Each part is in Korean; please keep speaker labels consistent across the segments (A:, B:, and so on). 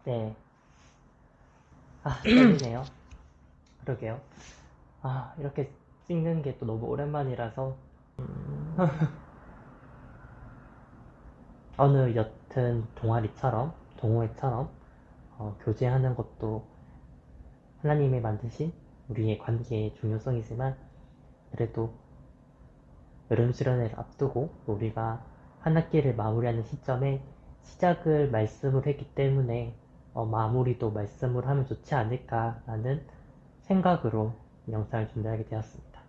A: 네. 떨리네요. 그러게요. 이렇게 찍는 게 또 너무 오랜만이라서. 어느 옅은 동아리처럼, 동호회처럼, 교제하는 것도 하나님이 만드신 우리의 관계의 중요성이지만, 그래도 여름 수련회를 앞두고 우리가 한 학기를 마무리하는 시점에 시작을 말씀을 했기 때문에 마무리도 말씀을 하면 좋지 않을까라는 생각으로 영상을 준비하게 되었습니다.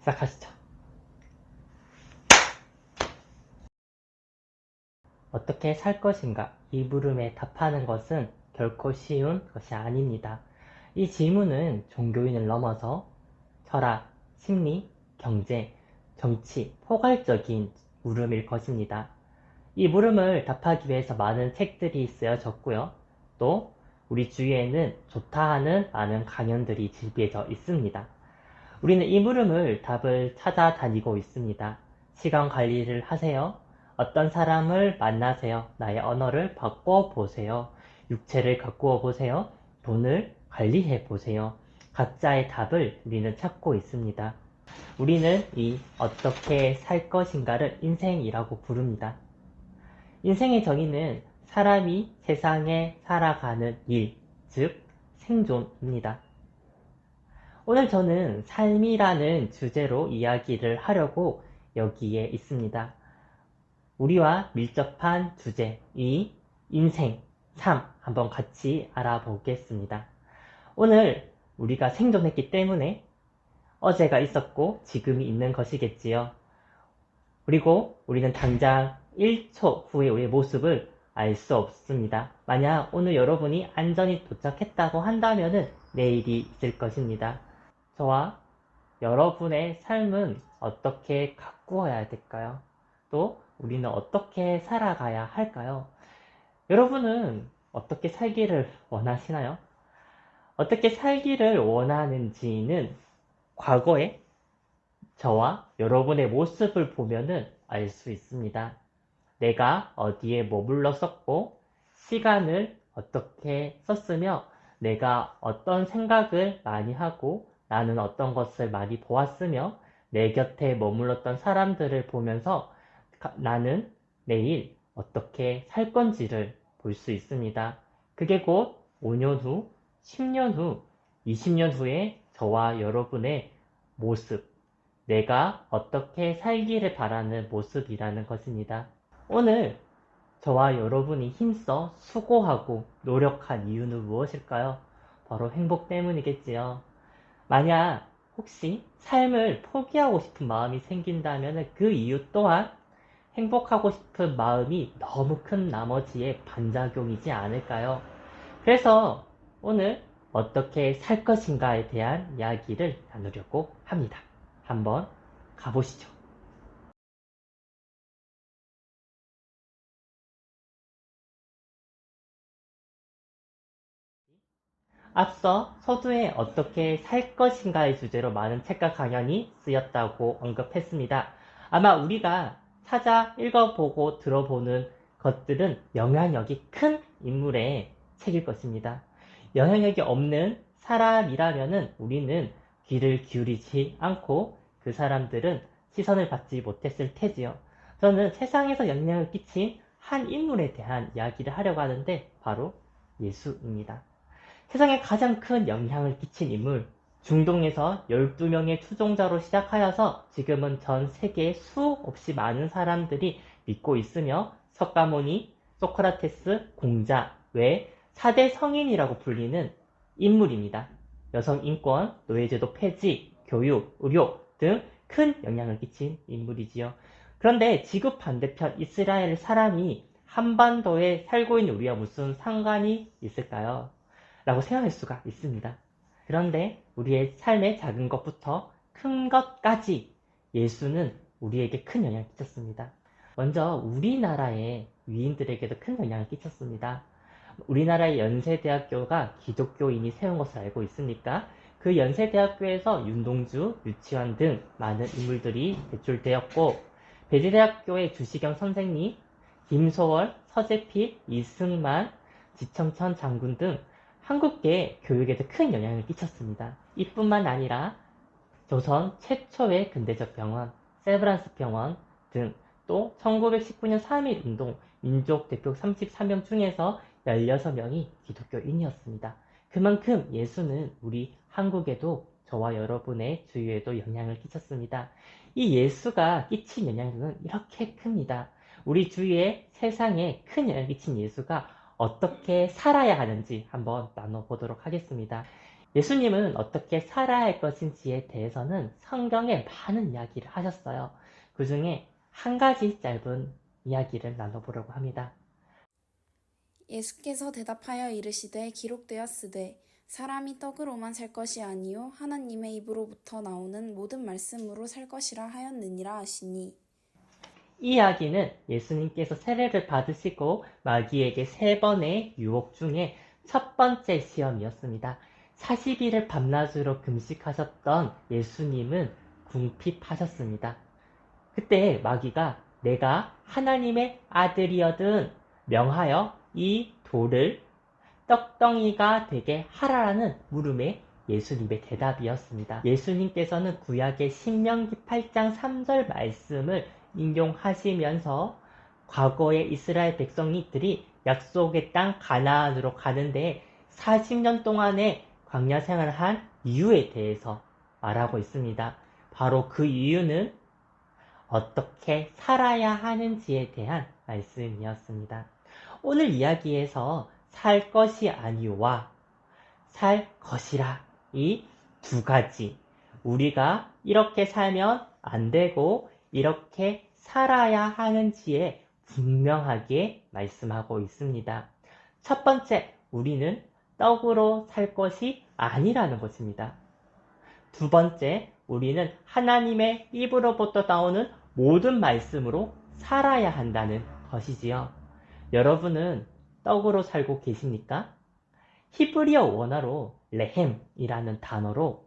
A: 시작하시죠. 어떻게 살 것인가? 이 물음에 답하는 것은 결코 쉬운 것이 아닙니다. 이 질문은 종교인을 넘어서 철학, 심리, 경제, 정치, 포괄적인 물음일 것입니다. 이 물음을 답하기 위해서 많은 책들이 쓰여졌고요. 또 우리 주위에는 좋다 하는 많은 강연들이 즐비해져 있습니다. 우리는 이 물음을 답을 찾아다니고 있습니다. 시간 관리를 하세요. 어떤 사람을 만나세요. 나의 언어를 바꿔보세요. 육체를 가꾸어 보세요. 돈을 관리해 보세요. 각자의 답을 우리는 찾고 있습니다. 우리는 이 어떻게 살 것인가를 인생이라고 부릅니다. 인생의 정의는 사람이 세상에 살아가는 일, 즉 생존입니다. 오늘 저는 삶이라는 주제로 이야기를 하려고 여기에 있습니다. 우리와 밀접한 주제, 이 인생, 삶 한번 같이 알아보겠습니다. 오늘 우리가 생존했기 때문에 어제가 있었고 지금이 있는 것이겠지요. 그리고 우리는 당장 1초 후에 우리의 모습을 알 수 없습니다. 만약 오늘 여러분이 안전히 도착했다고 한다면 내일이 있을 것입니다. 저와 여러분의 삶은 어떻게 가꾸어야 될까요? 또 우리는 어떻게 살아가야 할까요? 여러분은 어떻게 살기를 원하시나요? 어떻게 살기를 원하는지는 과거에 저와 여러분의 모습을 보면은 알 수 있습니다. 내가 어디에 머물렀었고, 시간을 어떻게 썼으며, 내가 어떤 생각을 많이 하고, 나는 어떤 것을 많이 보았으며, 내 곁에 머물렀던 사람들을 보면서 나는 내일 어떻게 살 건지를 볼 수 있습니다. 그게 곧 5년 후, 10년 후, 20년 후에 저와 여러분의 모습, 내가 어떻게 살기를 바라는 모습이라는 것입니다. 오늘 저와 여러분이 힘써 수고하고 노력한 이유는 무엇일까요? 바로 행복 때문이겠지요. 만약 혹시 삶을 포기하고 싶은 마음이 생긴다면 그 이유 또한 행복하고 싶은 마음이 너무 큰 나머지의 반작용이지 않을까요? 그래서 오늘 어떻게 살 것인가에 대한 이야기를 나누려고 합니다. 한번 가보시죠. 앞서 서두에 어떻게 살 것인가의 주제로 많은 책과 강연이 쓰였다고 언급했습니다. 아마 우리가 찾아 읽어보고 들어보는 것들은 영향력이 큰 인물의 책일 것입니다. 영향력이 없는 사람이라면 우리는 귀를 기울이지 않고 그 사람들은 시선을 받지 못했을 테지요. 저는 세상에서 영향을 끼친 한 인물에 대한 이야기를 하려고 하는데 바로 예수입니다. 세상에 가장 큰 영향을 끼친 인물, 중동에서 12명의 추종자로 시작하여서 지금은 전 세계에 수없이 많은 사람들이 믿고 있으며 석가모니, 소크라테스, 공자 외 4대 성인이라고 불리는 인물입니다. 여성 인권, 노예제도 폐지, 교육, 의료 등 큰 영향을 끼친 인물이지요. 그런데 지구 반대편 이스라엘 사람이 한반도에 살고 있는 우리와 무슨 상관이 있을까요? 라고 생각할 수가 있습니다. 그런데 우리의 삶의 작은 것부터 큰 것까지 예수는 우리에게 큰 영향을 끼쳤습니다. 먼저 우리나라의 위인들에게도 큰 영향을 끼쳤습니다. 우리나라의 연세대학교가 기독교인이 세운 것을 알고 있으니까 그 연세대학교에서 윤동주, 유치원 등 많은 인물들이 배출되었고 배재대학교의 주시경 선생님, 김소월, 서재필, 이승만, 지청천 장군 등 한국계 교육에도 큰 영향을 끼쳤습니다. 이뿐만 아니라 조선 최초의 근대적 병원, 세브란스 병원 등 또 1919년 3.1운동 민족 대표 33명 중에서 16명이 기독교인이었습니다. 그만큼 예수는 우리 한국에도 저와 여러분의 주위에도 영향을 끼쳤습니다. 이 예수가 끼친 영향은 이렇게 큽니다. 우리 주위에 세상에 큰 영향을 끼친 예수가 어떻게 살아야 하는지 한번 나눠보도록 하겠습니다. 예수님은 어떻게 살아야 할 것인지에 대해서는 성경에 많은 이야기를 하셨어요. 그 중에 한 가지 짧은 이야기를 나눠보려고 합니다.
B: 예수께서 대답하여 이르시되 기록되었으되 사람이 떡으로만 살 것이 아니요 하나님의 입으로부터 나오는 모든 말씀으로 살 것이라 하였느니라 하시니.
A: 이 이야기는 예수님께서 세례를 받으시고 마귀에게 3번의 유혹 중에 첫 번째 시험이었습니다. 40일을 밤낮으로 금식하셨던 예수님은 궁핍하셨습니다. 그때 마귀가 내가 하나님의 아들이여든 명하여 이 돌을 떡덩이가 되게 하라라는 물음에 예수님의 대답이었습니다. 예수님께서는 구약의 신명기 8장 3절 말씀을 인용하시면서 과거의 이스라엘 백성들이 약속의 땅 가나안으로 가는데 40년 동안의 광야 생활을 한 이유에 대해서 말하고 있습니다. 바로 그 이유는 어떻게 살아야 하는지에 대한 말씀이었습니다. 오늘 이야기에서 살 것이 아니오와 살 것이라 이 두 가지, 우리가 이렇게 살면 안 되고 이렇게 살아야 하는지에 분명하게 말씀하고 있습니다. 첫 번째, 우리는 떡으로 살 것이 아니라는 것입니다. 두 번째, 우리는 하나님의 입으로부터 나오는 모든 말씀으로 살아야 한다는 것이지요. 여러분은 떡으로 살고 계십니까? 히브리어 원어로 레헴이라는 단어로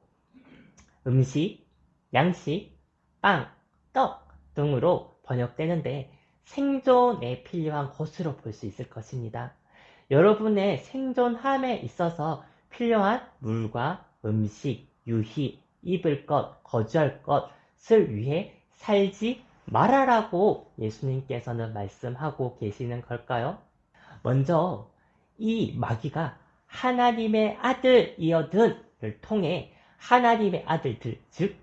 A: 음식, 양식, 빵, 떡 등으로 번역되는데 생존에 필요한 것으로 볼 수 있을 것입니다. 여러분의 생존함에 있어서 필요한 물과 음식, 유희, 입을 것, 거주할 것을 위해 살지 말아라고 예수님께서는 말씀하고 계시는 걸까요? 먼저 이 마귀가 하나님의 아들이어든을 통해 하나님의 아들들, 즉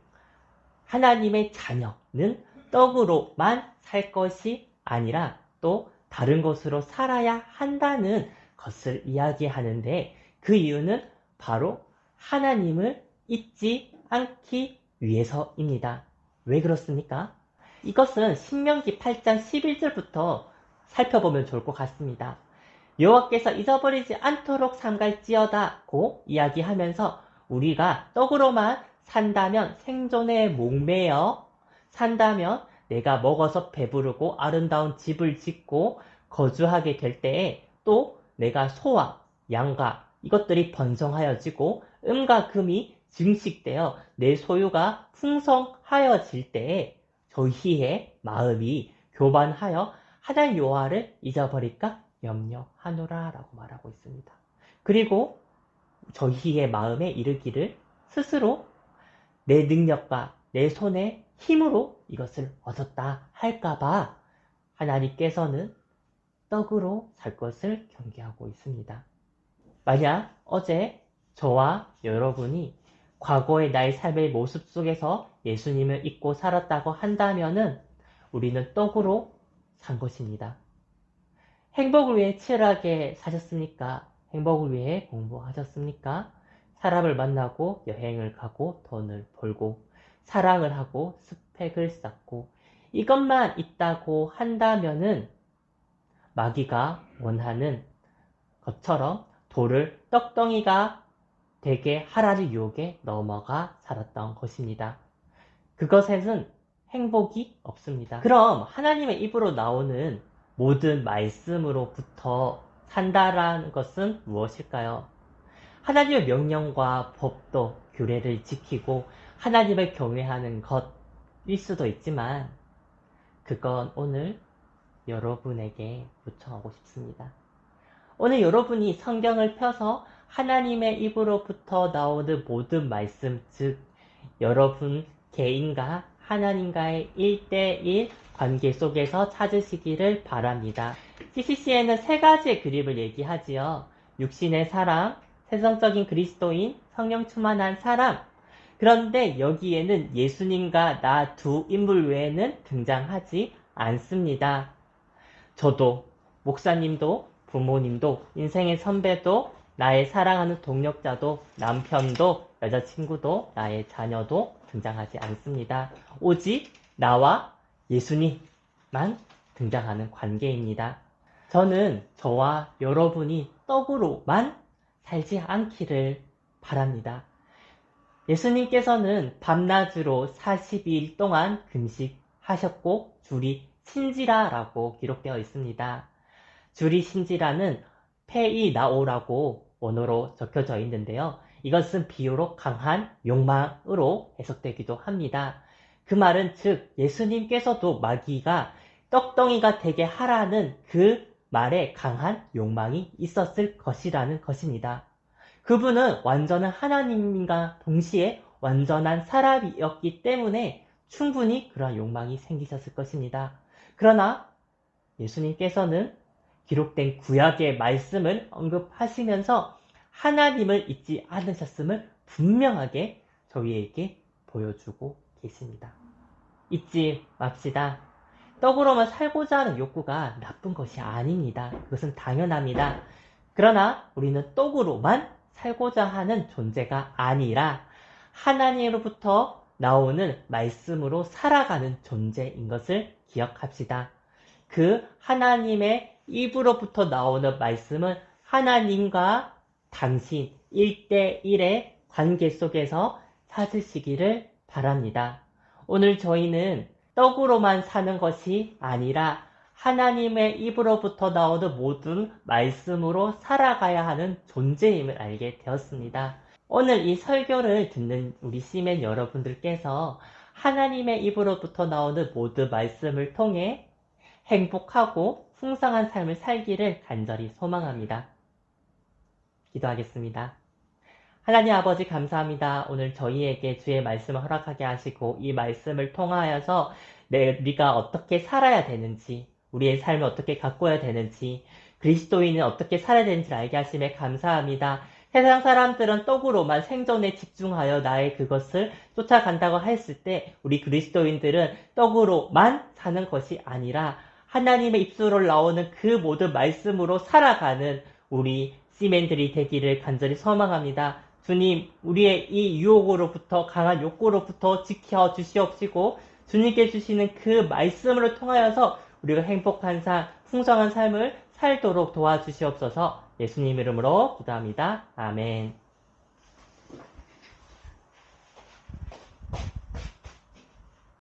A: 하나님의 자녀는 떡으로만 살 것이 아니라 또 다른 것으로 살아야 한다는 것을 이야기하는데 그 이유는 바로 하나님을 잊지 않기 위해서입니다. 왜 그렇습니까? 이것은 신명기 8장 11절부터 살펴보면 좋을 것 같습니다. 여호와께서 잊어버리지 않도록 삼갈지어다고 이야기하면서 우리가 떡으로만 산다면 생존에 목매여 산다면 내가 먹어서 배부르고 아름다운 집을 짓고 거주하게 될 때에 또 내가 소와 양과 이것들이 번성하여지고 음과 금이 증식되어 내 소유가 풍성하여질 때에 저희의 마음이 교만하여 하나님 여호와를 잊어버릴까 염려하노라 라고 말하고 있습니다. 그리고 저희의 마음에 이르기를 스스로 내 능력과 내 손의 힘으로 이것을 얻었다 할까봐 하나님께서는 떡으로 살 것을 경계하고 있습니다. 만약 어제 저와 여러분이 과거의 나의 삶의 모습 속에서 예수님을 잊고 살았다고 한다면은 우리는 떡으로 산 것입니다. 행복을 위해 치열하게 사셨습니까? 행복을 위해 공부하셨습니까? 사람을 만나고 여행을 가고 돈을 벌고 사랑을 하고 스펙을 쌓고 이것만 있다고 한다면은 마귀가 원하는 것처럼 돌을 떡덩이가 되게 하라는 유혹에 넘어가 살았던 것입니다. 그것에는 행복이 없습니다. 그럼 하나님의 입으로 나오는 모든 말씀으로부터 산다라는 것은 무엇일까요? 하나님의 명령과 법도 규례를 지키고 하나님을 경외하는 것일 수도 있지만 그건 오늘 여러분에게 요청하고 싶습니다. 오늘 여러분이 성경을 펴서 하나님의 입으로부터 나오는 모든 말씀, 즉 여러분 개인과 하나님과의 1대1 관계 속에서 찾으시기를 바랍니다. CCC에는 세 가지의 그림을 얘기하지요. 육신의 사람, 세상적인 그리스도인, 성령 충만한 사람. 그런데 여기에는 예수님과 나 두 인물 외에는 등장하지 않습니다. 저도, 목사님도, 부모님도, 인생의 선배도, 나의 사랑하는 동력자도, 남편도, 여자친구도, 나의 자녀도 등장하지 않습니다. 오직 나와 예수님만 등장하는 관계입니다. 저는 저와 여러분이 떡으로만 살지 않기를 바랍니다. 예수님께서는 밤낮으로 40일 동안 금식하셨고 줄이 신지라라고 기록되어 있습니다. 줄이 신지라는 페이나오라고 원어로 적혀져 있는데요. 이것은 비유로 강한 욕망으로 해석되기도 합니다. 그 말은 즉 예수님께서도 마귀가 떡덩이가 되게 하라는 그 말에 강한 욕망이 있었을 것이라는 것입니다. 그분은 완전한 하나님과 동시에 완전한 사람이었기 때문에 충분히 그러한 욕망이 생기셨을 것입니다. 그러나 예수님께서는 기록된 구약의 말씀을 언급하시면서 하나님을 잊지 않으셨음을 분명하게 저희에게 보여주고 계십니다. 잊지 맙시다. 떡으로만 살고자 하는 욕구가 나쁜 것이 아닙니다. 그것은 당연합니다. 그러나 우리는 떡으로만 살고자 하는 존재가 아니라 하나님으로부터 나오는 말씀으로 살아가는 존재인 것을 기억합시다. 그 하나님의 입으로부터 나오는 말씀은 하나님과 당신 1대1의 관계 속에서 찾으시기를 바랍니다. 오늘 저희는 떡으로만 사는 것이 아니라 하나님의 입으로부터 나오는 모든 말씀으로 살아가야 하는 존재임을 알게 되었습니다. 오늘 이 설교를 듣는 우리 시멘 여러분들께서 하나님의 입으로부터 나오는 모든 말씀을 통해 행복하고 풍성한 삶을 살기를 간절히 소망합니다. 기도하겠습니다. 하나님 아버지 감사합니다. 오늘 저희에게 주의 말씀을 허락하게 하시고 이 말씀을 통하여서 우리가 어떻게 살아야 되는지, 우리의 삶을 어떻게 가꿔야 되는지, 그리스도인은 어떻게 살아야 되는지를 알게 하심에 감사합니다. 세상 사람들은 떡으로만 생존에 집중하여 나의 그것을 쫓아간다고 했을 때 우리 그리스도인들은 떡으로만 사는 것이 아니라 하나님의 입술로 나오는 그 모든 말씀으로 살아가는 우리 시멘들이 되기를 간절히 소망합니다. 주님, 우리의 이 유혹으로부터 강한 욕구로부터 지켜 주시옵시고 주님께 주시는 그 말씀으로 통하여서 우리가 행복한 삶, 풍성한 삶을 살도록 도와주시옵소서. 예수님 이름으로 기도합니다. 아멘.